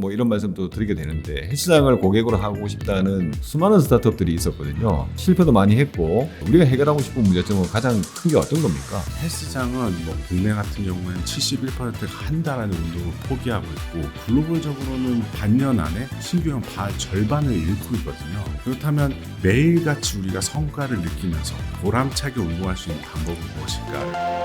뭐 이런 말씀도 드리게 되는데 헬스장을 고객으로 하고 싶다는 수많은 스타트업들이 있었거든요. 실패도 많이 했고 우리가 해결하고 싶은 문제점은 가장 큰 게 어떤 겁니까? 헬스장은 뭐 국내 같은 경우에는 71%가 한 달 안에 운동을 포기하고 있고 글로벌적으로는 반년 안에 신규형 절반을 잃고 있거든요. 그렇다면 매일같이 우리가 성과를 느끼면서 보람차게 운동할 수 있는 방법은 무엇일까?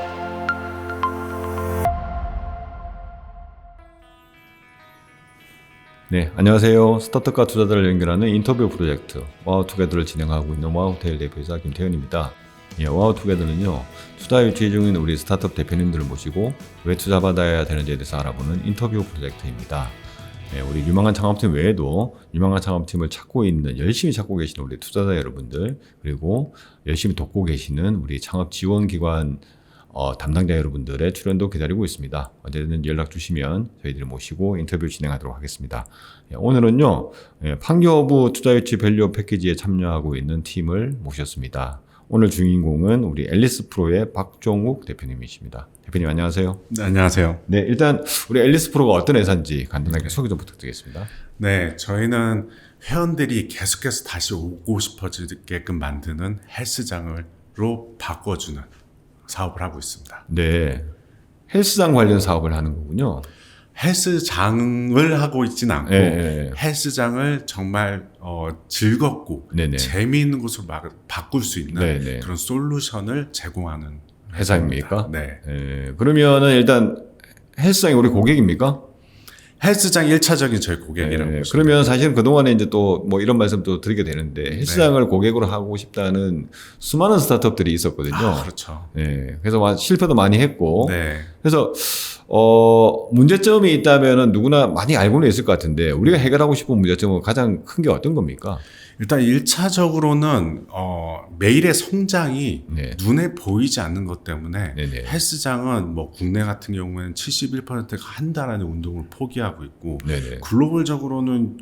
네, 안녕하세요. 스타트업과 투자자를 연결하는 인터뷰 프로젝트 와우투게더를 진행하고 있는 와우테일 대표이사 김태현입니다. 와우투게더는요, 투자 유치 중인 우리 스타트업 대표님들을 모시고 왜 투자 받아야 되는지에 대해서 알아보는 인터뷰 프로젝트입니다. 우리 유망한 창업팀 외에도 유망한 창업팀을 찾고 있는, 열심히 찾고 계시는 우리 투자자 여러분들, 그리고 열심히 돕고 계시는 우리 창업 지원기관 담당자 여러분들의 출연도 기다리고 있습니다. 언제든 연락 주시면 저희들이 모시고 인터뷰 진행하도록 하겠습니다. 오늘은요, 판교부 투자유치 밸류 패키지에 참여하고 있는 팀을 모셨습니다. 오늘 주인공은 우리 앨리스 프로의 박종욱 대표님이십니다. 대표님 안녕하세요. 네, 안녕하세요. 네, 일단 우리 앨리스 프로가 어떤 회사인지 간단하게 소개 좀 부탁드리겠습니다. 네, 저희는 회원들이 계속해서 다시 오고 싶어지게끔 만드는 헬스장으로 바꿔주는 사업을 하고 있습니다. 네, 헬스장 관련 사업을 하는 거군요. 헬스장을 하고 있진 않고 네. 헬스장을 정말 즐겁고 네네. 재미있는 곳으로 바꿀 수 있는 네네. 그런 솔루션을 제공하는 회사입니까? 네. 그러면은 일단 헬스장이 우리 고객입니까? 헬스장 1차적인 저희 고객이라고 네, 보시면 그러면 사실은 그동안에 이제 또 뭐 이런 말씀도 드리게 되는데 헬스장을 고객으로 하고 싶다는 수많은 스타트업들이 있었거든요. 그렇죠. 네, 그래서 실패도 많이 했고, 네. 그래서 문제점이 있다면은 누구나 많이 알고는 있을 것 같은데 우리가 해결하고 싶은 문제점은 가장 큰 게 어떤 겁니까? 일단 1차적으로는 매일의 성장이 네. 눈에 보이지 않는 것 때문에 네네. 헬스장은 뭐 국내 같은 경우에는 71%가 한 달 안에 운동을 포기하고 있고 네네. 글로벌적으로는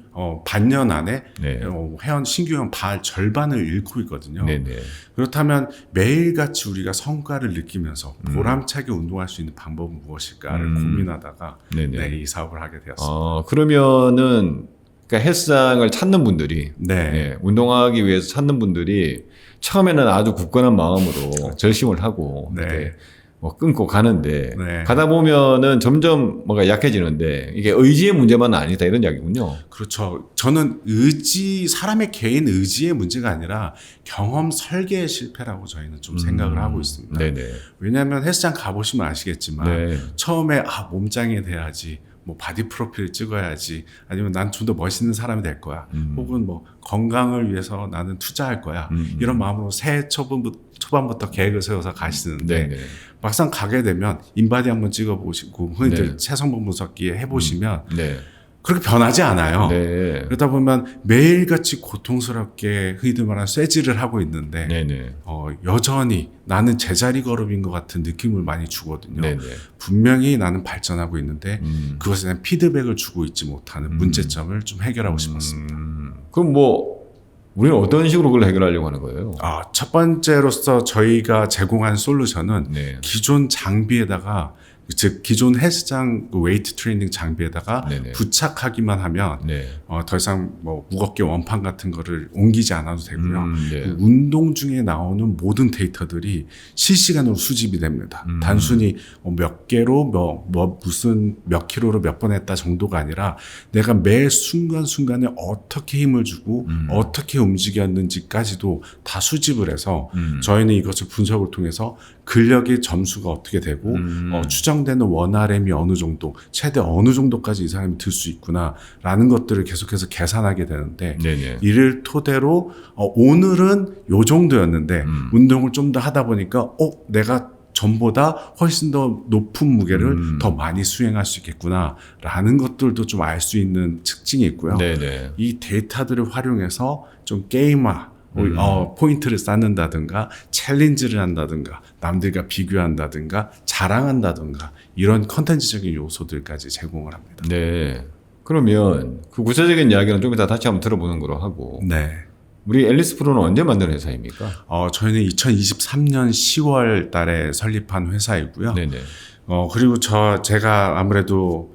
반년 안에 네. 회원 신규형 절반을 잃고 있거든요. 네네. 그렇다면 매일같이 우리가 성과를 느끼면서 보람차게 운동할 수 있는 방법은 무엇일까를 고민하다가 네네. 네, 이 사업을 하게 되었습니다. 그러면은 그러니까 헬스장을 찾는 분들이 네. 운동하기 위해서 찾는 분들이 처음에는 아주 굳건한 마음으로 결심을 하고 네. 이렇게 뭐 끊고 가는데 네. 가다 보면은 점점 뭔가 약해지는데 이게 의지의 문제만 아니다 이런 이야기군요. 그렇죠. 저는 사람의 개인 의지의 문제가 아니라 경험 설계의 실패라고 저희는 좀 생각을 하고 있습니다. 네네. 왜냐하면 헬스장 가보시면 아시겠지만 네. 처음에 몸짱이 돼야지, 뭐 바디 프로필을 찍어야지, 아니면 난 좀 더 멋있는 사람이 될 거야, 혹은 뭐 건강을 위해서 나는 투자할 거야, 이런 마음으로 새해 초반부터 계획을 세워서 가시는데 네네. 막상 가게 되면 인바디 한번 찍어보시고 흔히들 네. 체성분 분석기에 해보시면 네. 그렇게 변하지 않아요. 네. 그러다 보면 매일같이 고통스럽게 흔히들 말하는 쇠질을 하고 있는데 네네. 여전히 나는 제자리 걸음인 것 같은 느낌을 많이 주거든요. 네네. 분명히 나는 발전하고 있는데 그것에 대한 피드백을 주고 있지 못하는 문제점을 좀 해결하고 싶었습니다. 그럼 뭐 우리는 어떤 식으로 그걸 해결하려고 하는 거예요? 첫 번째로서 저희가 제공한 솔루션은 네. 기존 장비에다가, 즉 기존 헬스장 웨이트 트레이닝 장비에다가 네네. 부착하기만 하면 네. 더 이상 뭐 무겁게 원판 같은 거를 옮기지 않아도 되고요. 네. 그 운동 중에 나오는 모든 데이터들이 실시간으로 수집이 됩니다. 단순히 몇 개로 무슨 몇 킬로로 몇 번 했다 정도가 아니라 내가 매 순간순간에 어떻게 힘을 주고 어떻게 움직였는지까지도 다 수집을 해서 저희는 이것을 분석을 통해서 근력의 점수가 어떻게 되고 추정되는 원RM이 어느 정도, 최대 어느 정도까지 이 사람이 들 수 있구나라는 것들을 계속해서 계산하게 되는데, 네네. 이를 토대로 오늘은 요 정도였는데 운동을 좀 더 하다 보니까 내가 전보다 훨씬 더 높은 무게를 더 많이 수행할 수 있겠구나라는 것들도 좀 알 수 있는 특징이 있고요. 네네. 이 데이터들을 활용해서 좀 게임화, 포인트를 쌓는다든가 챌린지를 한다든가 남들과 비교한다든가 자랑한다든가 이런 컨텐츠적인 요소들까지 제공을 합니다. 네. 그러면 그 구체적인 이야기는 좀 이따 다시 한번 들어보는 거로 하고, 네. 우리 앨리스 프로는 언제 만든 회사입니까? 저희는 2023년 10월 달에 설립한 회사이고요. 네네. 그리고 제가 아무래도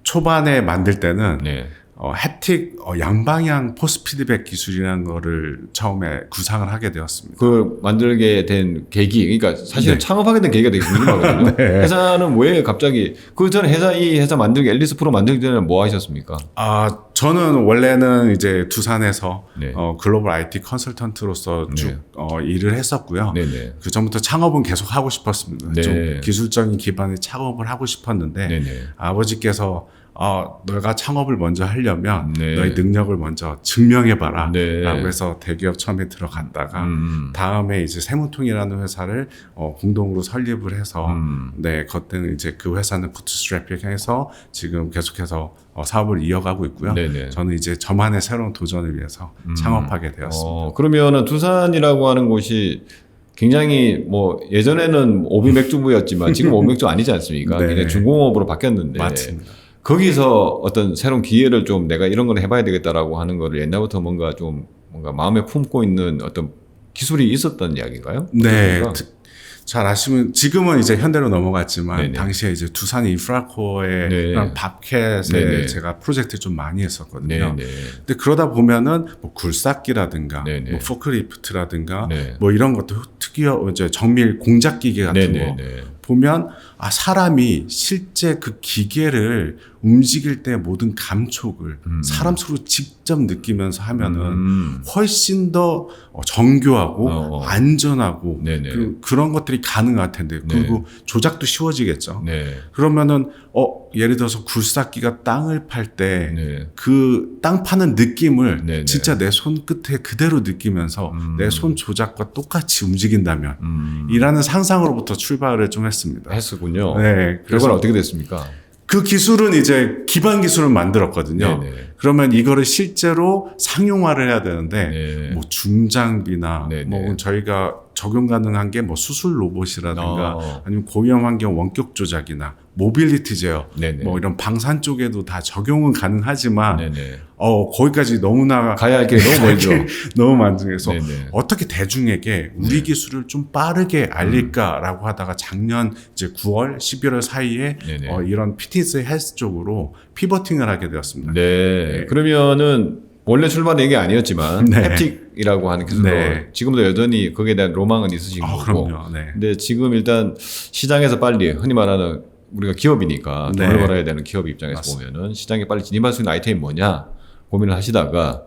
초반에 만들 때는 네. 햅틱 양방향 포스 피드백 기술이라는 거를 처음에 구상을 하게 되었습니다. 그 만들게 된 계기, 그러니까 사실은 네. 창업하게 된 계기가 되게 궁금하거든요. 네. 회사는 왜 갑자기 그 전에 이 회사 만들기 앨리스 프로 만들기 전에 뭐 하셨습니까? 저는 원래는 이제 두산에서 네. 글로벌 IT 컨설턴트로서 쭉 네. 일을 했었고요. 네네. 그 전부터 창업은 계속 하고 싶었습니다. 네. 좀 기술적인 기반의 창업을 하고 싶었는데 네네. 아버지께서 너가 창업을 먼저 하려면 네. 너의 능력을 먼저 증명해봐라 네. 라고 해서 대기업 처음에 들어갔다가 다음에 이제 세무통이라는 회사를 공동으로 설립을 해서 네, 그때는 이제 그 회사는 부트스트래핑해서 지금 계속해서 사업을 이어가고 있고요. 네네. 저는 이제 저만의 새로운 도전을 위해서 창업하게 되었습니다. 그러면은 두산이라고 하는 곳이 굉장히 뭐 예전에는 오비 맥주부였지만 지금 오비 맥주 아니지 않습니까? 네. 굉장히 중공업으로 바뀌었는데 맞습니다. 거기서 어떤 새로운 기회를 좀 내가 이런 걸 해봐야 되겠다라고 하는 거를 옛날부터 뭔가 마음에 품고 있는 어떤 기술이 있었던 이야기인가요? 네. 어떻습니까? 잘 아시면 지금은 이제 현대로 넘어갔지만 네네. 당시에 이제 두산 인프라코어의 네. 그런 밥캣에 네네. 제가 프로젝트 좀 많이 했었거든요. 네네. 근데 그러다 보면은 뭐 굴삭기라든가 네네. 뭐 포크리프트라든가 네. 뭐 이런 것도 특이한 이제 정밀 공작 기계 같은 거 네네네. 보면 사람이 실제 그 기계를 움직일 때 모든 감촉을 사람 손으로 직접 느끼면서 하면은 훨씬 더 정교하고 안전하고 네네. 그런 것들이 가능할 텐데 그리고 조작도 쉬워지겠죠. 네. 그러면은 예를 들어서 굴삭기가 땅을 팔 때 네. 그 땅 파는 느낌을 네네. 진짜 내 손끝에 그대로 느끼면서 내 손 조작과 똑같이 움직인다면 이라는 상상으로부터 출발을 좀 했습니다. 했었군요. 네, 그래서 결과는 어떻게 됐습니까? 그 기술은 이제 기반 기술을 만들었거든요. 네네. 그러면 이거를 실제로 상용화를 해야 되는데 네. 뭐 중장비나 네네. 뭐 저희가 적용 가능한 게 뭐 수술 로봇이라든가 아니면 고위험 환경 원격 조작이나 모빌리티 제어 네네. 뭐 이런 방산 쪽에도 다 적용은 가능하지만 네네. 거기까지 너무나 가야 할 길이 너무 멀죠. 너무 많죠. 네네. 어떻게 대중에게 우리 기술을 좀 빠르게 알릴까라고 하다가 작년 이제 9월, 11월 사이에 네네. 이런 피트니스 헬스 쪽으로 피버팅을 하게 되었습니다. 네. 그러면은 원래 출발은 이게 아니었지만 네. 햅틱이라고 하는 기술로 네. 지금도 여전히 거기에 대한 로망은 있으신 거고. 그럼요. 네. 근데 지금 일단 시장에서 빨리 흔히 말하는 우리가 기업이니까 네. 돈을 벌어야 되는 기업 입장에서 맞습니다. 보면은 시장에 빨리 진입할 수 있는 아이템이 뭐냐 고민을 하시다가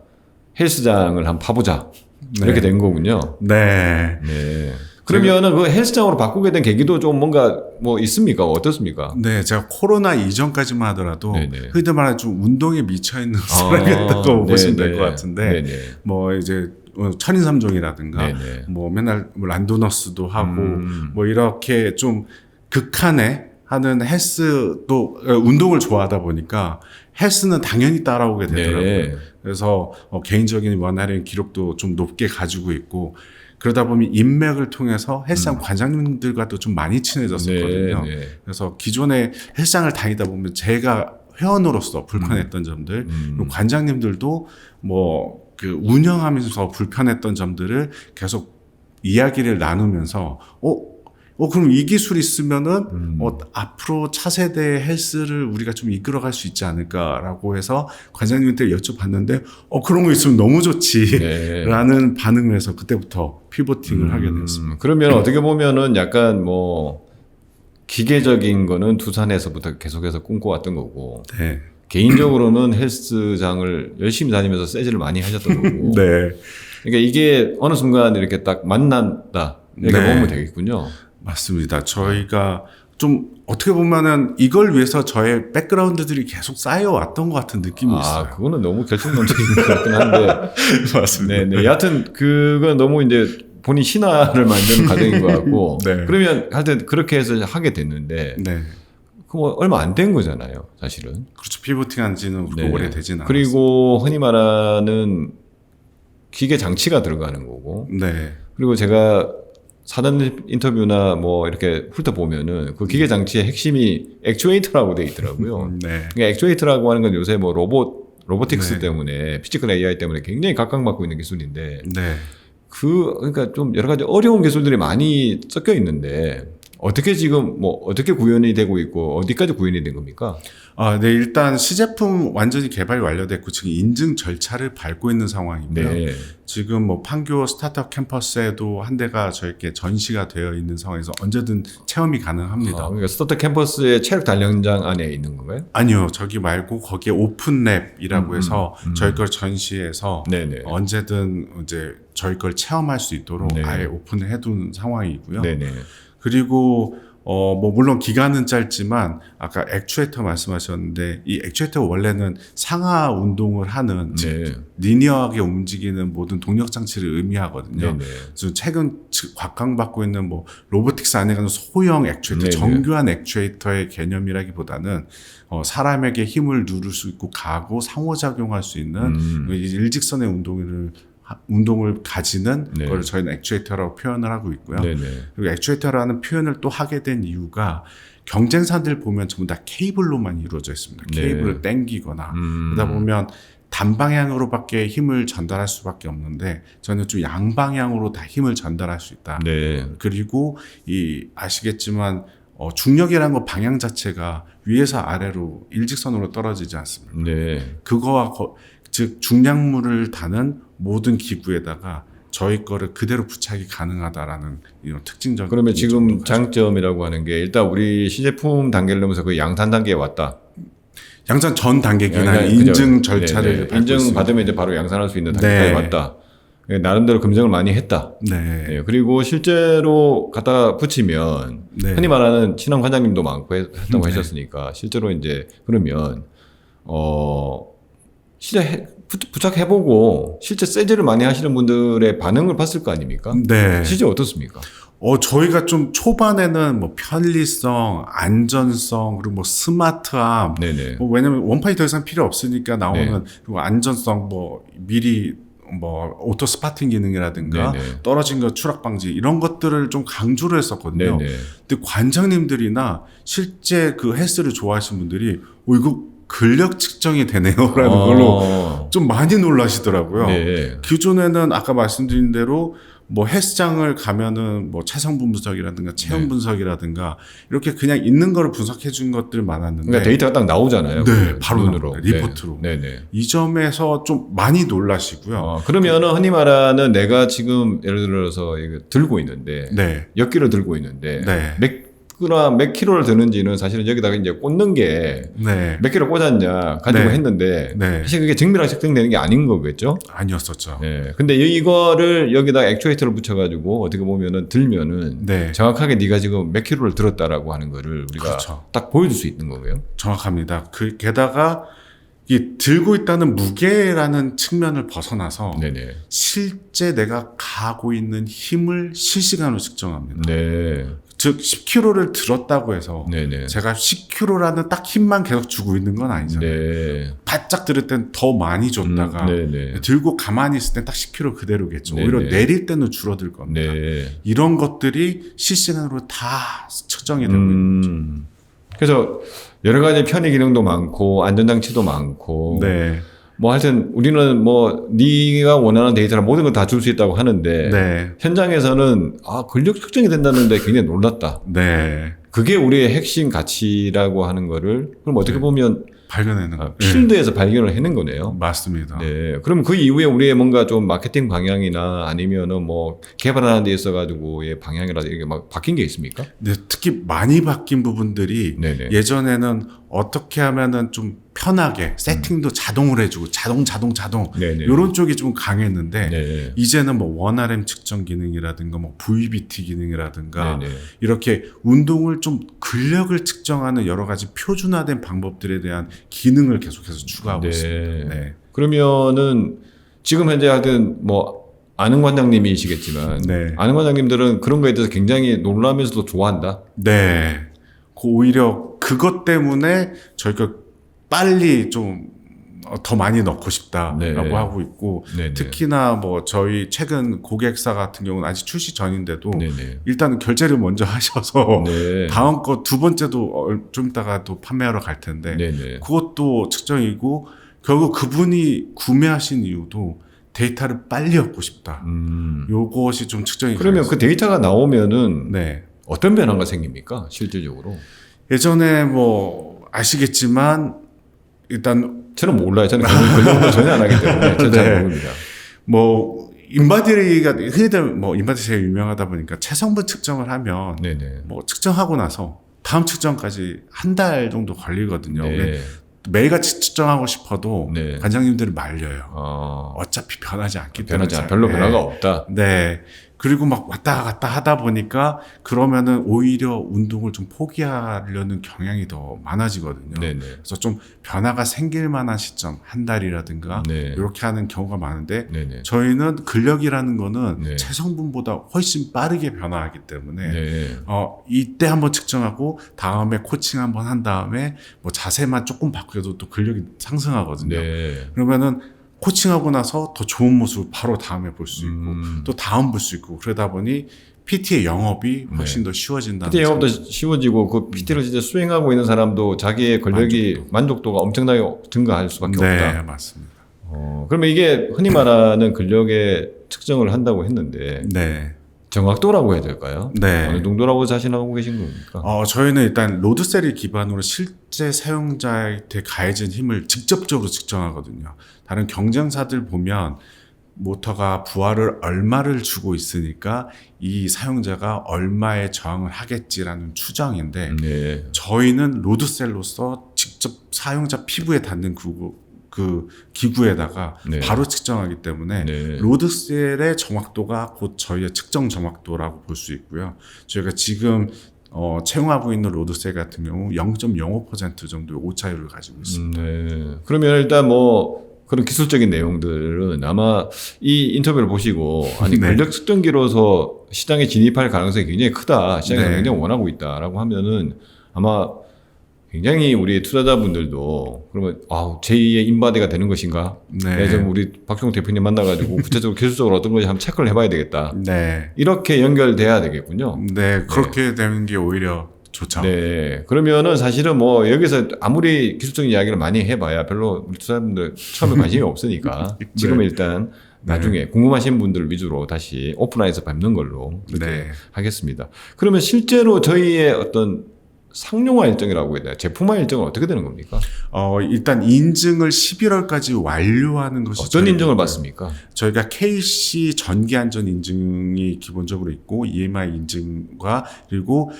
헬스장을 한번 파보자 이렇게 된 거군요. 네. 네. 그러면은 그 헬스장으로 바꾸게 된 계기도 좀 뭔가 뭐 있습니까? 어떻습니까? 네, 제가 코로나 이전까지만 하더라도 네네. 흔히 말하는 좀 운동에 미쳐 있는 사람이었다고 보시면 될 것 같은데, 네네. 뭐 이제 천인삼종이라든가, 네네. 뭐 맨날 뭐 란도너스도 하고, 뭐 이렇게 좀 극한에 하는 헬스도 운동을 좋아하다 보니까 헬스는 당연히 따라오게 되더라고요. 네. 그래서 개인적인 원활한 기록도 좀 높게 가지고 있고. 그러다 보면 인맥을 통해서 헬스장 관장님들과도 좀 많이 친해졌었거든요. 네, 네. 그래서 기존에 헬스장을 다니다 보면 제가 회원으로서 불편했던 점들, 그리고 관장님들도 뭐 그 운영하면서 불편했던 점들을 계속 이야기를 나누면서 그럼 이 기술이 있으면은 앞으로 차세대 헬스를 우리가 좀 이끌어갈 수 있지 않을까라고 해서 관장님한테 여쭤봤는데 그런 거 있으면 너무 좋지라는 반응을 해서 그때부터 피보팅을 하게 되었습니다. 그러면 어떻게 보면은 약간 뭐 기계적인 거는 두산에서부터 계속해서 꿈꿔왔던 거고 네. 개인적으로는 헬스장을 열심히 다니면서 세질을 많이 하셨던 거고. 네. 그러니까 이게 어느 순간 이렇게 딱 만난다 이렇게 네. 보면 되겠군요. 맞습니다. 저희가 좀 어떻게 보면은 이걸 위해서 저의 백그라운드들이 계속 쌓여왔던 것 같은 느낌이 있어요. 그거는 너무 결정론적인 것 같긴 한데. 맞습니다. 네. 여하튼 그건 너무 이제 본인 신화를 만드는 과정인 것 같고. 네. 그러면 하여튼 그렇게 해서 하게 됐는데. 네. 그거 얼마 안 된 거잖아요, 사실은. 그렇죠. 피보팅 한 지는 그렇게 네. 오래되진 않았어요. 그리고 흔히 말하는 기계 장치가 들어가는 거고. 네. 그리고 제가 사전 인터뷰나 뭐 이렇게 훑어보면은 그 기계 장치의 핵심이 액추에이터라고 돼 있더라고요. 네. 그러니까 액추에이터라고 하는 건 요새 뭐 로보틱스 네. 때문에 피지컬 AI 때문에 굉장히 각광받고 있는 기술인데 네. 그러니까 좀 여러 가지 어려운 기술들이 많이 섞여 있는데 어떻게 지금 뭐 어떻게 구현이 되고 있고 어디까지 구현이 된 겁니까? 네, 일단 시제품 완전히 개발 완료됐고 지금 인증 절차를 밟고 있는 상황이고요. 네. 지금 뭐 판교 스타트업 캠퍼스에도 한 대가 저희께 전시가 되어 있는 상황에서 언제든 체험이 가능합니다. 그러니까 스타트 캠퍼스의 체력 단련장 안에 있는 건가요? 아니요, 저기 말고 거기에 오픈랩이라고 해서 저희 걸 전시해서 네네. 언제든 이제 저희 걸 체험할 수 있도록 네. 아예 오픈을 해둔 상황이고요. 네네. 그리고 뭐 물론 기간은 짧지만 아까 액추에이터 말씀하셨는데 이 액추에이터 원래는 상하 운동을 하는 네. 리니어하게 움직이는 모든 동력 장치를 의미하거든요. 네네. 그래서 최근 곽강받고 있는 뭐 로보틱스 안에 가는 소형 액추에이터, 네네. 정교한 액추에이터의 개념이라기보다는 사람에게 힘을 누를 수 있고 가고 상호작용할 수 있는 일직선의 운동을 가지는 네. 걸 저희는 액추에이터라고 표현을 하고 있고요. 네네. 그리고 액추에이터라는 표현을 또 하게 된 이유가 경쟁사들 보면 전부 다 케이블로만 이루어져 있습니다. 네. 케이블을 당기거나 그러다 보면 단방향으로밖에 힘을 전달할 수밖에 없는데 저는 좀 양방향으로 다 힘을 전달할 수 있다. 네. 그리고 아시겠지만 중력이라는 거 방향 자체가 위에서 아래로 일직선으로 떨어지지 않습니다. 네. 그거와 즉 중량물을 다는 모든 기구에다가 저희 거를 그대로 부착이 가능하다라는 이런 특징적인. 그러면 지금 장점이라고 하는 게 일단 우리 시제품 단계를 넘어서 그 양산 단계에 왔다. 양산 전 단계긴 그러니까 한 인증 절차를 밟고 인증 있습니다. 받으면 이제 바로 양산할 수 있는 단계까지 네. 왔다. 나름대로 검증을 많이 했다. 네. 네, 그리고 실제로 갖다 붙이면 네. 흔히 말하는 친환 관장님도 많고 했다고 네. 하셨으니까 실제로 이제 그러면 실제 부착해보고 실제 세제를 많이 하시는 분들의 반응을 봤을 거 아닙니까? 네. 실제 어떻습니까? 저희가 좀 초반에는 뭐 편리성, 안전성, 그리고 뭐 스마트함, 네네. 왜냐면 원판이 더 이상 필요 없으니까 나오는 네. 그리고 안전성, 뭐 미리 뭐 오토 스파팅 기능이라든가 네네. 떨어진 거 추락 방지 이런 것들을 좀 강조를 했었거든요. 네네. 근데 관장님들이나 실제 그 헬스를 좋아하시는 분들이 이거 근력 측정이 되네요라는 걸로 좀 많이 놀라시더라고요. 네. 기존에는 아까 말씀드린 대로 뭐 헬스장을 가면은 뭐 체성분 분석이라든가 체형 네. 분석이라든가 이렇게 그냥 있는 거를 분석해 준 것들이 많았는데 그러니까 데이터가 딱 나오잖아요. 네, 그 바로 눈으로. 나옵니다. 리포트로. 네. 네네. 이 점에서 좀 많이 놀라시고요. 그러면은 흔히 말하는 내가 지금 예를 들어서 이거 들고 있는데 네. 몇 킬로 들고 있는데 네. 몇 킬로를 드는지는 사실은 여기다가 이제 꽂는 게 네. 몇 킬로 꽂았냐 가지고 네. 했는데 네. 사실 그게 증명랑 측정되는 게 아닌 거겠죠. 아니었었죠. 네. 근데 이거를 여기다 액추에이터를 붙여가지고 어떻게 보면은 들면은 네. 정확하게 네가 지금 몇 킬로를 들었다라고 하는 거를 우리가 그렇죠. 딱 보여줄 수 있는 거고요. 정확합니다. 게다가 이 들고 있다는 무게라는 측면을 벗어나서 네네. 실제 내가 가고 있는 힘을 실시간으로 측정합니다. 네. 즉 10kg를 들었다고 해서 네네. 제가 10kg라는 딱 힘만 계속 주고 있는 건 아니잖아요. 네. 바짝 들을 땐 더 많이 줬다가 네네. 들고 가만히 있을 땐 딱 10kg 그대로겠죠. 네네. 오히려 내릴 때는 줄어들 겁니다. 네. 이런 것들이 실시간으로 다 측정이 되고 있는 거죠. 그래서 여러 가지 편의 기능도 많고 안전장치도 많고 네. 뭐 하여튼 우리는 뭐 네가 원하는 데이터를 모든 걸 다 줄 수 있다고 하는데 네. 현장에서는 근력 측정이 된다는데 굉장히 놀랐다. 네. 그게 우리의 핵심 가치라고 하는 거를 그럼 어떻게 네. 보면 발견해낸 거. 필드에서 발견을 해낸 거네요. 맞습니다. 네. 그럼 그 이후에 우리의 뭔가 좀 마케팅 방향이나 아니면은 뭐 개발하는 데 있어가지고의 방향이라든지 이게 막 바뀐 게 있습니까? 근데 특히 많이 바뀐 부분들이 네네. 예전에는 어떻게 하면은 좀 편하게 세팅도 자동으로 해주고 자동 네네. 이런 쪽이 좀 강했는데 네. 이제는 뭐 원RM 측정 기능이라든가 뭐 VBT 기능이라든가 네네. 이렇게 운동을 좀 근력을 측정하는 여러 가지 표준화된 방법들에 대한 기능을 계속해서 추가하고 네. 있습니다. 네. 그러면은 지금 현재 하여튼 뭐 아는 관장님이시겠지만 네. 아는 관장님들은 그런 거에 대해서 굉장히 놀라면서도 좋아한다. 네. 오히려 그것 때문에 저희가 빨리 좀 더 많이 넣고 싶다라고 네. 하고 있고 네네. 특히나 뭐 저희 최근 고객사 같은 경우는 아직 출시 전인데도 네네. 일단 결제를 먼저 하셔서 네. 다음 거 두 번째도 좀 이따가 또 판매하러 갈 텐데 네네. 그것도 측정이고 결국 그분이 구매하신 이유도 데이터를 빨리 얻고 싶다. 요것이 좀 측정이 그러면 그 데이터가 나오면은 네. 어떤 변화가 생깁니까? 실질적으로. 예전에 뭐 아시겠지만 일단 저는 몰라요. 저는 근력을 전혀 안 하기 때문에 저는 잘 네. 모릅니다. 뭐 인바디가 흔히들 뭐 인바디 제일 유명하다 보니까 체성분 측정을 하면 네네. 뭐 측정하고 나서 다음 측정까지 한 달 정도 걸리거든요. 네. 매일같이 측정하고 싶어도 네. 관장님들이 말려요. 어차피 변하지 않기 때문에. 변하지 않아. 별로 변화가 없다. 네. 그리고 막 왔다 갔다 하다 보니까 그러면은 오히려 운동을 좀 포기하려는 경향이 더 많아지거든요. 네네. 그래서 좀 변화가 생길 만한 시점, 한 달이라든가 네. 이렇게 하는 경우가 많은데 네네. 저희는 근력이라는 거는 네. 체성분보다 훨씬 빠르게 변화하기 때문에 네. 이때 한번 측정하고 다음에 코칭 한번 한 다음에 뭐 자세만 조금 바뀌어도 또 근력이 상승하거든요. 네. 그러면은 코칭하고 나서 더 좋은 모습을 바로 다음에 볼 수 있고 또 다음 볼 수 있고 그러다 보니 PT의 영업이 훨씬 더 쉬워진다는 PT 영업도 쉬워지고 그 PT를 진짜 수행하고 있는 사람도 자기의 근력이 만족도가 엄청나게 증가할 수밖에 없다. 네, 맞습니다. 그러면 이게 흔히 말하는 근력의 측정을 한다고 했는데 네. 정확도라고 해야 될까요? 네. 어느 정도라고 자신하고 계신 겁니까? 저희는 일단 로드셀을 기반으로 실제 사용자한테 가해진 힘을 직접적으로 측정하거든요. 다른 경쟁사들 보면 모터가 부하를 얼마를 주고 있으니까 이 사용자가 얼마에 저항을 하겠지라는 추정인데 네. 저희는 로드셀로서 직접 사용자 피부에 닿는 그 기구에다가 네. 바로 측정하기 때문에 네. 로드셀의 정확도가 곧 저희의 측정 정확도라고 볼 수 있고요. 저희가 지금 채용하고 있는 로드셀 같은 경우 0.05% 정도의 오차율을 가지고 있습니다. 네. 그러면 일단 뭐 그런 기술적인 내용들은 아마 이 인터뷰를 보시고 아니 네. 근력 측정기로서 시장에 진입할 가능성이 굉장히 크다. 시장이 네. 굉장히 원하고 있다라고 하면은 아마 굉장히 우리 투자자분들도 그러면 제2의 인바디가 되는 것인가? 네. 좀 우리 박종 대표님 만나가지고 구체적으로 기술적으로 어떤 건지 한번 체크를 해봐야 되겠다. 네. 이렇게 연결돼야 되겠군요. 네. 그렇게 되는 게 오히려 좋죠. 네. 그러면은 사실은 뭐 여기서 아무리 기술적인 이야기를 많이 해봐야 별로 우리 투자자분들 처음에 관심이 없으니까 지금은 일단 나중에 궁금하신 분들 위주로 다시 오프라인에서 밟는 걸로 그렇게 네. 하겠습니다. 그러면 실제로 저희의 어떤 상용화 일정이라고 해야 되나? 제품화 일정은 어떻게 되는 겁니까? 일단 인증을 11월까지 완료하는 것이 어떤 인증을 저희고요. 받습니까? 저희가 KC 전기안전 인증이 기본적으로 있고 EMI 인증과 그리고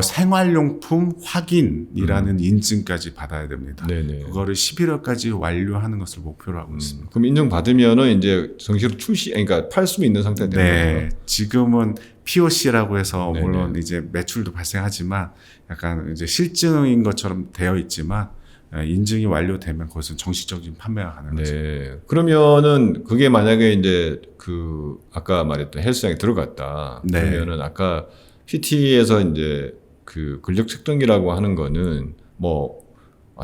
생활용품 확인이라는 인증까지 받아야 됩니다. 네네. 그거를 11월까지 완료하는 것을 목표로 하고 있습니다. 그럼 인증 받으면은 이제 정식으로 그러니까 팔 수 있는 상태가 되는 네, 거예요. 지금은 POC라고 해서 네네. 물론 이제 매출도 발생하지만 약간 이제 실증인 것처럼 되어 있지만 인증이 완료되면 그것은 정식적인 판매가 가능하죠. 네. 그러면은 그게 만약에 이제 아까 말했던 헬스장에 들어갔다. 네. 그러면은 아까 PT에서 이제 근력 측정기라고 하는 거는 뭐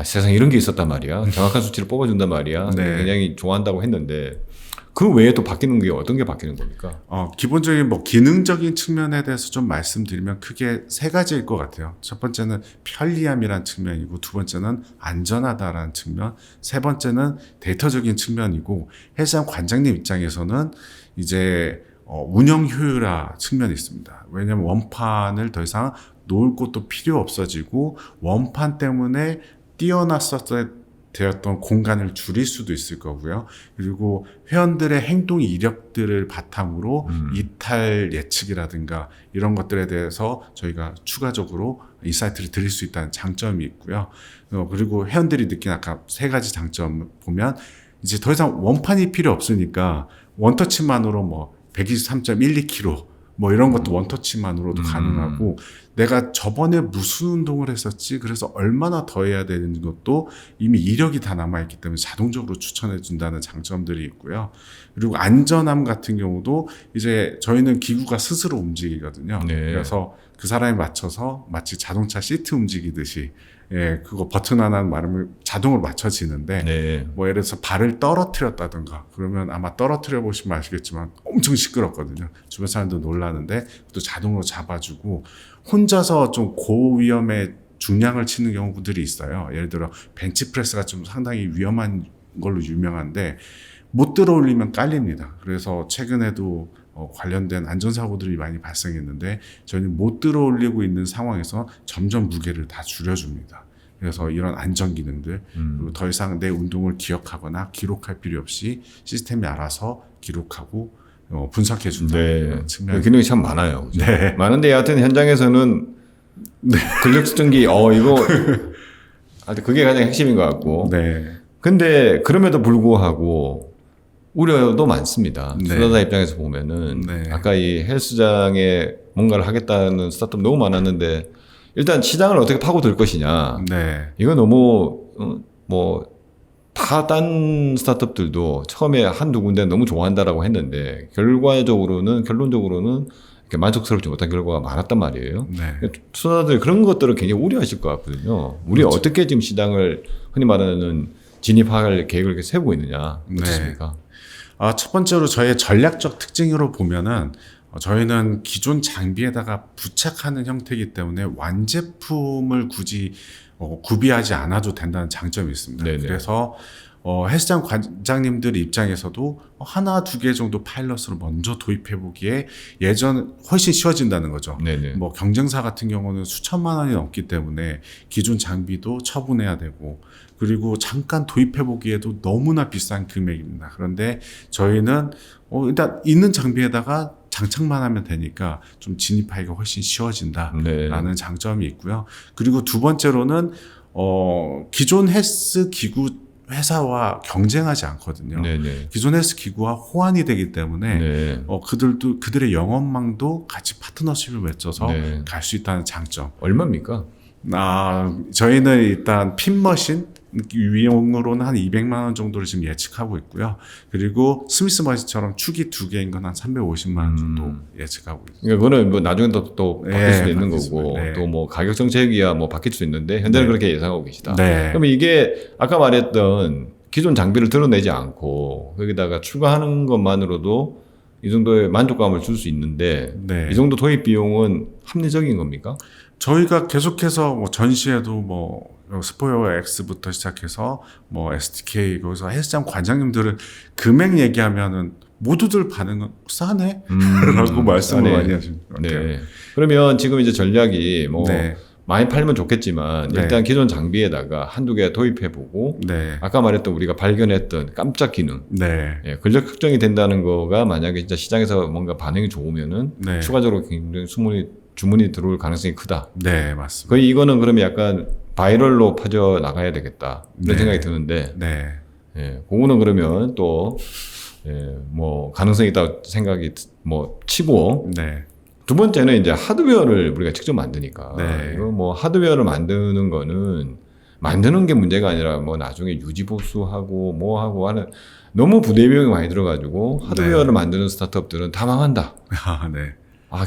세상에 이런 게 있었단 말이야. 정확한 수치를 뽑아준단 말이야. 네. 굉장히 좋아한다고 했는데 그 외에 또 바뀌는 게 어떤 게 바뀌는 겁니까? 기본적인 뭐 기능적인 측면에 대해서 좀 말씀드리면 크게 세 가지일 것 같아요. 첫 번째는 편리함이란 측면이고, 두 번째는 안전하다라는 측면, 세 번째는 데이터적인 측면이고, 헬스장 관장님 입장에서는 이제 운영 효율화 측면이 있습니다. 왜냐하면 원판을 더 이상 놓을 곳도 필요 없어지고 원판 때문에 뛰어났었을 되었던 공간을 줄일 수도 있을 거고요. 그리고 회원들의 행동 이력들을 바탕으로 이탈 예측이라든가 이런 것들에 대해서 저희가 추가적으로 인사이트를 드릴 수 있다는 장점이 있고요. 그리고 회원들이 느낀 아까 세 가지 장점 보면 이제 더 이상 원판이 필요 없으니까 원터치만으로 뭐 123.12kg 뭐 이런 것도 원터치만으로도 가능하고, 내가 저번에 무슨 운동을 했었지 그래서 얼마나 더 해야 되는 것도 이미 이력이 다 남아있기 때문에 자동적으로 추천해 준다는 장점들이 있고요. 그리고 안전함 같은 경우도 이제 저희는 기구가 스스로 움직이거든요. 네. 그래서 그 사람에 맞춰서 마치 자동차 시트 움직이듯이 그거 버튼 하나 말하면 자동으로 맞춰지는데, 네. 뭐 예를 들어서 발을 떨어뜨렸다든가 그러면 아마 떨어뜨려 보시면 아시겠지만 엄청 시끄럽거든요. 주변 사람도 놀라는데 또 자동으로 잡아주고, 혼자서 좀 고위험의 중량을 치는 경우들이 있어요. 예를 들어 벤치프레스가 좀 상당히 위험한 걸로 유명한데 못 들어올리면 깔립니다. 그래서 최근에도 관련된 안전사고들이 많이 발생했는데 저희는 못 들어올리고 있는 상황에서 점점 무게를 다 줄여줍니다. 그래서 이런 안전 기능들 그리고 더 이상 내 운동을 기억하거나 기록할 필요 없이 시스템이 알아서 기록하고 분석해 준다. 네. 측면. 기능이 참 많아요. 그죠? 네. 많은데 여하튼 현장에서는 근력 측정기 이거 하여튼 그게 가장 핵심인 것 같고. 네. 근데 그럼에도 불구하고 우려도 많습니다. 네. 투자자 입장에서 보면은 네. 아까 이 헬스장에 뭔가를 하겠다는 스타트업 너무 많았는데 일단 시장을 어떻게 파고들 것이냐. 네. 이거 너무 다 딴 스타트업들도 처음에 한두 군데 너무 좋아한다라고 했는데 결론적으로는 이렇게 만족스럽지 못한 결과가 많았단 말이에요. 네. 투자자들이 그런 것들을 굉장히 우려하실 것 같거든요. 우리 그렇죠. 어떻게 지금 시장을 흔히 말하는 진입할 계획을 이렇게 세우고 있느냐. 어떻습니까? 첫 번째로 저희의 전략적 특징으로 보면은 저희는 기존 장비에다가 부착하는 형태이기 때문에 완제품을 굳이 구비하지 않아도 된다는 장점이 있습니다. 네네. 그래서 헬스장 관장님들 입장에서도 하나 두 개 정도 파일럿으로 먼저 도입해 보기에 훨씬 쉬워진다는 거죠. 네네. 뭐 경쟁사 같은 경우는 수천만 원이 넘기 때문에 기존 장비도 처분해야 되고 그리고 잠깐 도입해 보기에도 너무나 비싼 금액입니다. 그런데 저희는 일단 있는 장비에다가 장착만 하면 되니까 좀 진입하기가 훨씬 쉬워진다라는 네. 장점이 있고요. 그리고 두 번째로는 기존 헬스 기구 회사와 경쟁하지 않거든요. 네네. 기존 헬스 기구와 호환이 되기 때문에 네. 그들의 영업망도 같이 파트너십을 맺어서 네. 갈 수 있다는 장점. 얼마입니까? 저희는 일단 핀머신 위용으로는 한 200만 원 정도를 지금 예측하고 있고요. 그리고 스미스 머신처럼 축이 2개인 건 한 350만 원 정도 예측하고 있습니다. 그러니까 그거는 뭐 나중에 또 바뀔 네, 수도 있는 바뀔 거고 네. 또 뭐 가격 정책이야 뭐 바뀔 수 있는데 현재는 네. 그렇게 예상하고 계시다. 네. 그러면 이게 아까 말했던 기존 장비를 드러내지 않고 거기다가 추가하는 것만으로도 이 정도의 만족감을 줄 수 있는데 네. 이 정도 도입 비용은 합리적인 겁니까? 저희가 계속해서 뭐 전시에도 뭐 스포어 X부터 시작해서 뭐 SDK 거기서 헬스장 관장님들은 금액 얘기하면은 모두들 반응은 싸네? 라고 말씀을 싸네. 많이 하시는 것 같아요. 네. 그러면 지금 이제 전략이 뭐 네. 많이 팔면 좋겠지만 네. 일단 기존 장비에다가 한두 개 도입해보고 네. 아까 말했던 우리가 발견했던 깜짝 기능 네. 근력 측정이 된다는 거가 만약에 진짜 시장에서 뭔가 반응이 좋으면은 네. 추가적으로 굉장히 주문이 들어올 가능성이 크다. 네, 맞습니다. 거의 이거는 그러면 약간 바이럴로 퍼져 나가야 되겠다 이런 네. 생각이 드는데 네. 그거는 그러면 또 뭐 가능성이 있다고 생각이 뭐 치고 네. 두 번째는 이제 하드웨어를 우리가 직접 만드니까 네. 이거 뭐 하드웨어를 만드는 거는 만드는 게 문제가 아니라 뭐 나중에 유지 보수하고 뭐 하고 하는 너무 부대 비용이 많이 들어가지고 하드웨어를 네. 만드는 스타트업들은 다 망한다. 네.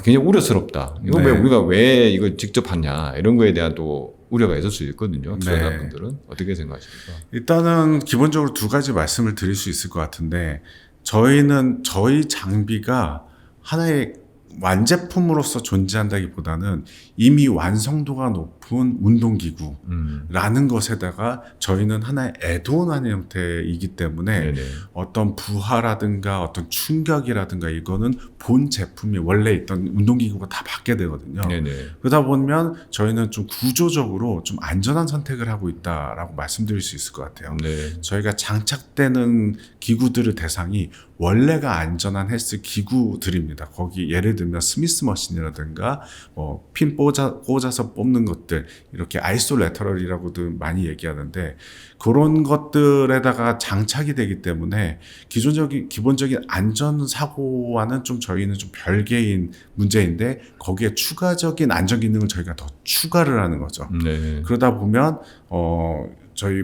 굉장히 우려스럽다. 이거 네. 왜 이걸 직접 하냐 이런 거에 대한 또 우려가 있을 수 있거든요. 투자자분들은 어떻게 생각하십니까? 일단은 기본적으로 두 가지 말씀을 드릴 수 있을 것 같은데 저희 장비가 하나의 완제품으로서 존재한다기보다는 이미 완성도가 높은 운동기구라는 것에다가 저희는 하나의 애드온하는 형태이기 때문에 네네. 어떤 부하라든가 어떤 충격이라든가 이거는 본 제품이 원래 있던 운동기구가 다 받게 되거든요. 네네. 그러다 보면 저희는 좀 구조적으로 좀 안전한 선택을 하고 있다라고 말씀드릴 수 있을 것 같아요. 네. 저희가 장착되는 기구들의 대상이 원래가 안전한 헬스 기구들입니다. 거기 예를 들면 스미스 머신이라든가 핀 꽂아서 뽑는 것들 이렇게 아이솔레터럴이라고도 많이 얘기하는데 그런 것들에다가 장착이 되기 때문에 기본적인 안전 사고와는 좀 저희는 좀 별개인 문제인데 거기에 추가적인 안전 기능을 저희가 더 추가를 하는 거죠. 네. 그러다 보면 저희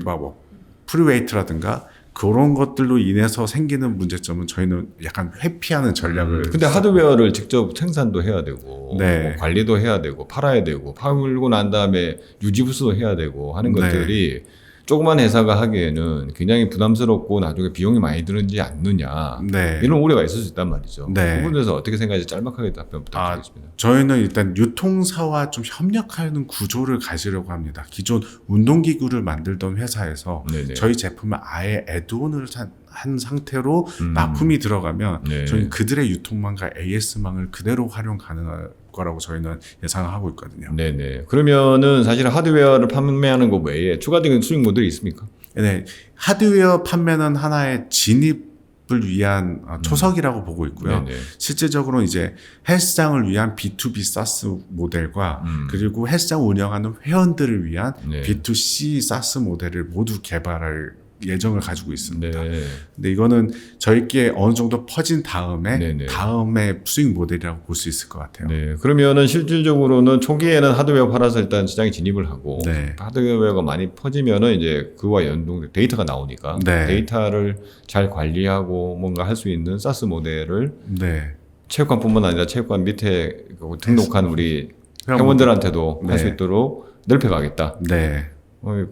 프리웨이트라든가 그런 것들로 인해서 생기는 문제점은 저희는 약간 회피하는 전략을. 근데 하드웨어를 직접 생산도 해야 되고, 네. 뭐 관리도 해야 되고, 팔아야 되고, 팔고 난 다음에 유지부수도 해야 되고 하는 네. 것들이 조그만 회사가 하기에는 굉장히 부담스럽고 나중에 비용이 많이 들지 않느냐 네. 이런 우려가 있을 수 있단 말이죠. 네. 그 부분에서 어떻게 생각하는지 짤막하게 답변 부탁드리겠습니다. 저희는 일단 유통사와 좀 협력하는 구조를 가지려고 합니다. 기존 운동기구를 만들던 회사에서 네네. 저희 제품을 아예 애드온을 한 상태로 납품이 들어가면 네. 저희는 그들의 유통망과 AS망을 그대로 활용 가능할 거라고 저희는 예상을 하고 있거든요. 네네. 그러면은 사실 하드웨어를 판매하는 것 외에 추가적인 수익 모델이 있습니까? 네, 하드웨어 판매는 하나의 진입을 위한 초석이라고 보고 있고요. 네네. 실제적으로 이제 헬스장을 위한 B2B 사스 모델과 그리고 헬스장 운영하는 회원들을 위한 네. B2C 사스 모델을 모두 개발할 예정을 가지고 있습니다. 네. 근데 이거는 저희께 어느 정도 퍼진 다음에 네네. 다음에 수익 모델이라고 볼 수 있을 것 같아요. 네. 그러면은 실질적으로는 초기에는 하드웨어 팔아서 일단 시장에 진입을 하고 네. 하드웨어가 많이 퍼지면은 이제 그와 연동 데이터가 나오니까 네. 데이터를 잘 관리하고 뭔가 할 수 있는 사스 모델을 네. 체육관뿐만 아니라 체육관 밑에 등록한 우리 회원들한테도 할 수 네. 있도록 넓혀가겠다. 네.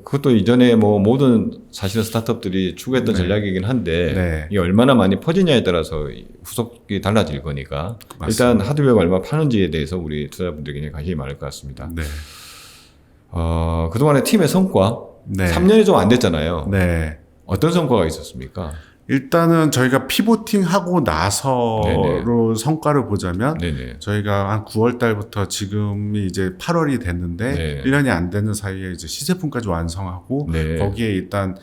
그것도 이전에 뭐 모든 사실은 스타트업들이 추구했던 네. 전략이긴 한데 네. 이게 얼마나 많이 퍼지냐에 따라서 후속이 달라질 거니까 맞습니다. 일단 하드웨어가 얼마 파는지에 대해서 우리 투자자분들이 굉장히 관심이 많을 것 같습니다. 네. 그동안의 팀의 성과 네. 3년이 좀 안 됐잖아요. 네. 어떤 성과가 있었습니까? 일단은 저희가 피보팅 하고 나서로 네네. 성과를 보자면 네네. 저희가 한 9월 달부터 지금이 이제 8월이 됐는데 네. 1년이 안 되는 사이에 이제 시제품까지 완성하고 네. 거기에 일단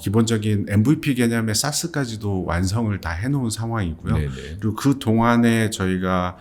기본적인 MVP 개념의 사스까지도 완성을 다 해놓은 상황이고요. 네네. 그리고 그 동안에 저희가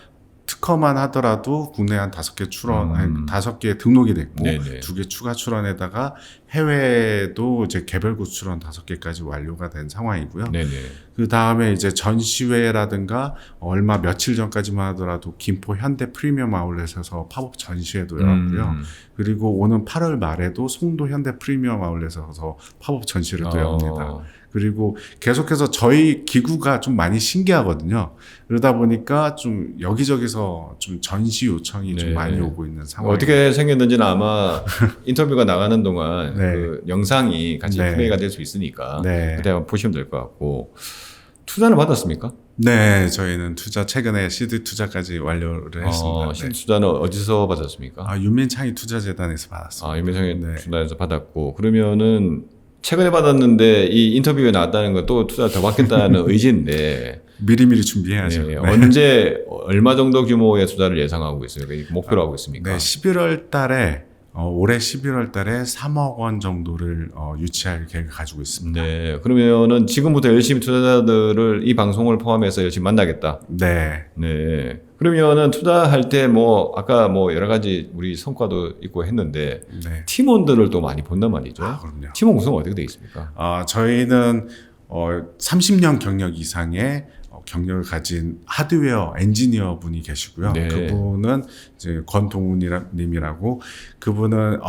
특허만 하더라도 국내 한 5개 출원, 아니 5개 등록이 됐고 네네. 2개 추가 출원에다가 해외도 이제 개별국 출원 5개까지 완료가 된 상황이고요. 네네. 그 다음에 이제 전시회라든가 얼마 며칠 전까지만 하더라도 김포 현대 프리미엄 아울렛에서 팝업 전시회도 열었고요. 그리고 오는 8월 말에도 송도 현대 프리미엄 아울렛에서 팝업 전시를 또 엽니다. 그리고 계속해서 저희 기구가 좀 많이 신기하거든요. 그러다 보니까 좀 여기저기서 좀 전시 요청이 좀 네. 많이 오고 있는 상황. 어떻게 생겼는지는 아마 인터뷰가 나가는 동안 네. 그 영상이 같이 네. 플레이가 될 수 있으니까 네. 그때 한번 보시면 될 것 같고 투자는 받았습니까? 네, 저희는 최근에 시드 투자까지 완료를 했습니다. 신 투자는 어디서 받았습니까? 윤민창이 투자재단에서 받았습니다. 유민상의 네. 투자에서 받았고 그러면은 최근에 받았는데 이 인터뷰에 나왔다는 건 또 투자 더 받겠다는 의지인데 미리미리 준비해야죠. 네. 언제 얼마 정도 규모의 투자를 예상하고 있습니까? 목표로 하고 있습니까? 네, 11월 달에 올해 11월 달에 3억 원 정도를 유치할 계획을 가지고 있습니다. 네. 그러면은 지금부터 열심히 투자자들을 이 방송을 포함해서 열심히 만나겠다. 네. 네. 그러면은 투자할 때 뭐 아까 뭐 여러 가지 우리 성과도 있고 했는데 네. 팀원들을 또 많이 본단 말이죠. 그럼요. 팀원 구성 어떻게 돼 있습니까? 저희는 30년 경력 이상의 경력을 가진 하드웨어 엔지니어 분이 계시고요. 네. 그분은 이제 권동훈님이라고 그분은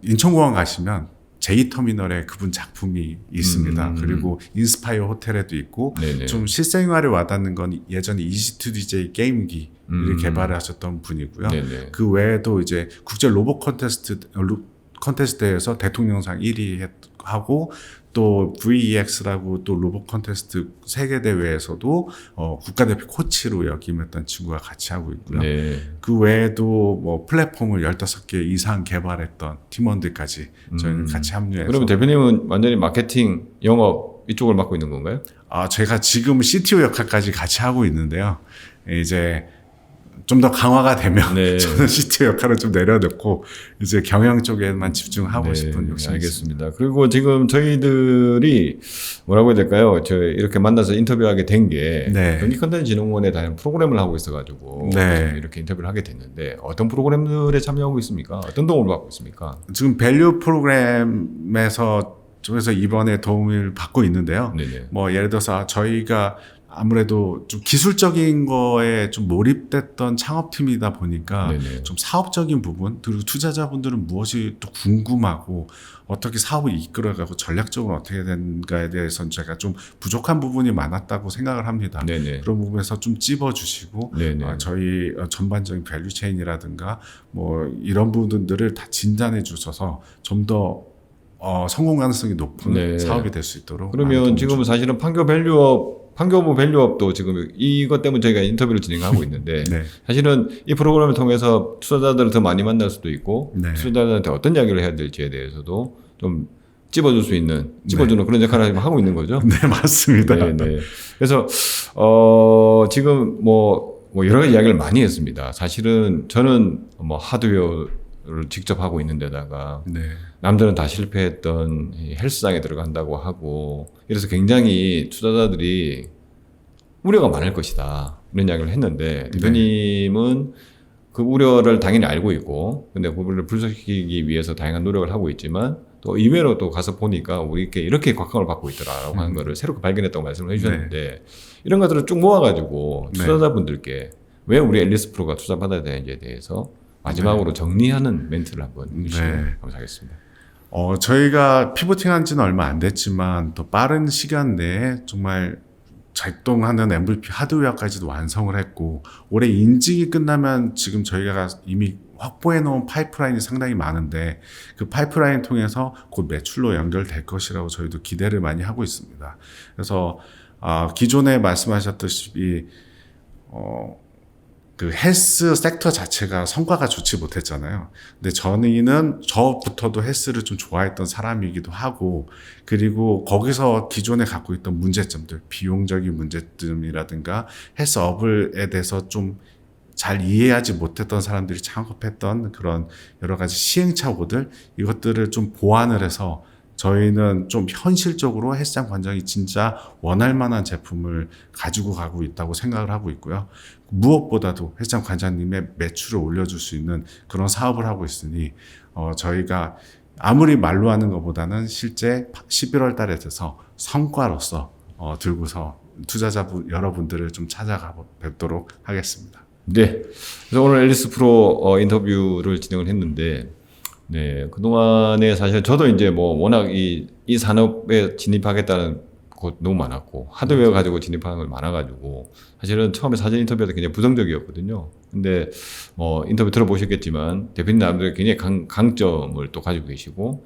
인천공항 가시면 J터미널에 그분 작품이 있습니다. 그리고 인스파이어 호텔에도 있고 네네. 좀 실생활에 와닿는 건 예전에 EG2DJ 게임기를 개발하셨던 분이고요. 네네. 그 외에도 이제 국제 로봇 컨테스트에서 대통령상 1위 하고 또 VEX라고 또 로봇 컨테스트 세계 대회에서도 국가대표 코치로 역임했던 친구가 같이 하고 있고요. 네. 그 외에도 뭐 플랫폼을 15개 이상 개발했던 팀원들까지 저희는 같이 합류해서. 그러면 대표님은 완전히 마케팅, 영업 이쪽을 맡고 있는 건가요? 제가 지금 CTO 역할까지 같이 하고 있는데요. 이제 좀 더 강화가 되면 네. 저는 CTO 역할을 좀 내려놓고 이제 경영 쪽에만 집중하고 싶은 욕심이 있습니다. 알겠습니다. 그리고 지금 저희들이 뭐라고 해야 될까요? 이렇게 만나서 인터뷰하게 된 게 네. 경기컨텐츠진흥원에 다른 프로그램을 하고 있어가지고 네. 이렇게 인터뷰를 하게 됐는데 어떤 프로그램들에 참여하고 있습니까? 어떤 도움을 받고 있습니까? 지금 밸류 프로그램에서 쪽에서 이번에 도움을 받고 있는데요. 네네. 뭐 예를 들어서 저희가 아무래도 좀 기술적인 거에 좀 몰입됐던 창업팀이다 보니까 네네. 좀 사업적인 부분 그리고 투자자분들은 무엇이 또 궁금하고 어떻게 사업을 이끌어가고 전략적으로 어떻게 되는가에 대해서는 제가 좀 부족한 부분이 많았다고 생각을 합니다. 네네. 그런 부분에서 좀 찝어주시고 네네. 저희 전반적인 밸류체인이라든가 뭐 이런 부분들을 다 진단해 주셔서 좀 더 성공 가능성이 높은 네. 사업이 될 수 있도록. 그러면 지금은 사실은 판교부 밸류업도 지금 이것 때문에 저희가 인터뷰를 진행하고 있는데 네. 사실은 이 프로그램을 통해서 투자자들을 더 많이 만날 수도 있고 네. 투자자들한테 어떤 이야기를 해야 될지에 대해서도 좀 찝어주는 그런 역할을 지금 하고 있는 거죠. 네, 맞습니다. 네, 네. 그래서 지금 뭐 여러 가지 이야기를 많이 했습니다. 사실은 저는 뭐 하드웨어를 직접 하고 있는 데다가 네. 남들은 다 실패했던 이 헬스장에 들어간다고 하고 이래서 굉장히 투자자들이 우려가 많을 것이다 이런 이야기를 했는데 대표님은 그 우려를 당연히 알고 있고 근데 그거를 분석시키기 위해서 다양한 노력을 하고 있지만 또 이외로 또 가서 보니까 우리 이렇게 곽광을 받고 있더라라고 하는 거를 새롭게 발견했다고 말씀을 해주셨는데 이런 것들을 쭉 모아가지고 투자자분들께 왜 우리 앨리스 프로가 투자받아야 되는지에 대해서 마지막으로 정리하는 멘트를 한번 해주시면 감사하겠습니다. 저희가 피보팅한 지는 얼마 안 됐지만 더 빠른 시간 내에 정말 작동하는 MVP 하드웨어까지도 완성을 했고 올해 인증이 끝나면 지금 저희가 이미 확보해 놓은 파이프라인이 상당히 많은데 그 파이프라인 통해서 곧 매출로 연결될 것이라고 저희도 기대를 많이 하고 있습니다. 그래서 기존에 말씀하셨듯이 그 헬스 섹터 자체가 성과가 좋지 못했잖아요. 근데 저부터도 헬스를 좀 좋아했던 사람이기도 하고, 그리고 거기서 기존에 갖고 있던 문제점들, 비용적인 문제점이라든가 헬스업에 대해서 좀 잘 이해하지 못했던 사람들이 창업했던 그런 여러 가지 시행착오들, 이것들을 좀 보완을 해서 저희는 좀 현실적으로 헬스장 관장이 진짜 원할 만한 제품을 가지고 가고 있다고 생각을 하고 있고요. 무엇보다도 헬스장 관장님의 매출을 올려줄 수 있는 그런 사업을 하고 있으니 저희가 아무리 말로 하는 것보다는 실제 11월 달에 돼서 성과로서 들고서 투자자분 여러분들을 좀 찾아가 뵙도록 하겠습니다. 네. 그래서 오늘 앨리스 프로 인터뷰를 진행을 했는데 네, 그동안에 사실 저도 이제 뭐 워낙 이 산업에 진입하겠다는 곳 너무 많았고 하드웨어 가지고 진입하는 걸 많아가지고 사실은 처음에 사전 인터뷰에도 굉장히 부정적이었거든요. 근데 뭐 인터뷰 들어보셨겠지만 대표님 나름대로 굉장히 강점을 또 가지고 계시고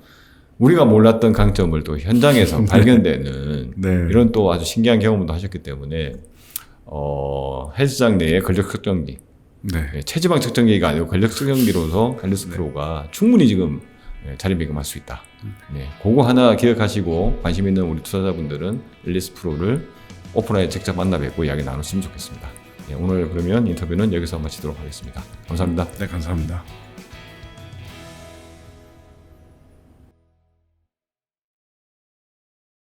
우리가 몰랐던 강점을 또 현장에서 발견되는 네. 이런 또 아주 신기한 경험도 하셨기 때문에 헬스장 내에 근력 측정기 네. 체지방 측정기가 아니고 근력 측정기로서 앨리스 프로가 충분히 지금 자리매김할 수 있다. 네, 그거 하나 기억하시고 관심 있는 우리 투자자분들은 앨리스 프로를 오프라인에 직접 만나 뵙고 이야기 나눴으면 좋겠습니다. 네, 오늘 그러면 인터뷰는 여기서 마치도록 하겠습니다. 감사합니다. 네, 감사합니다.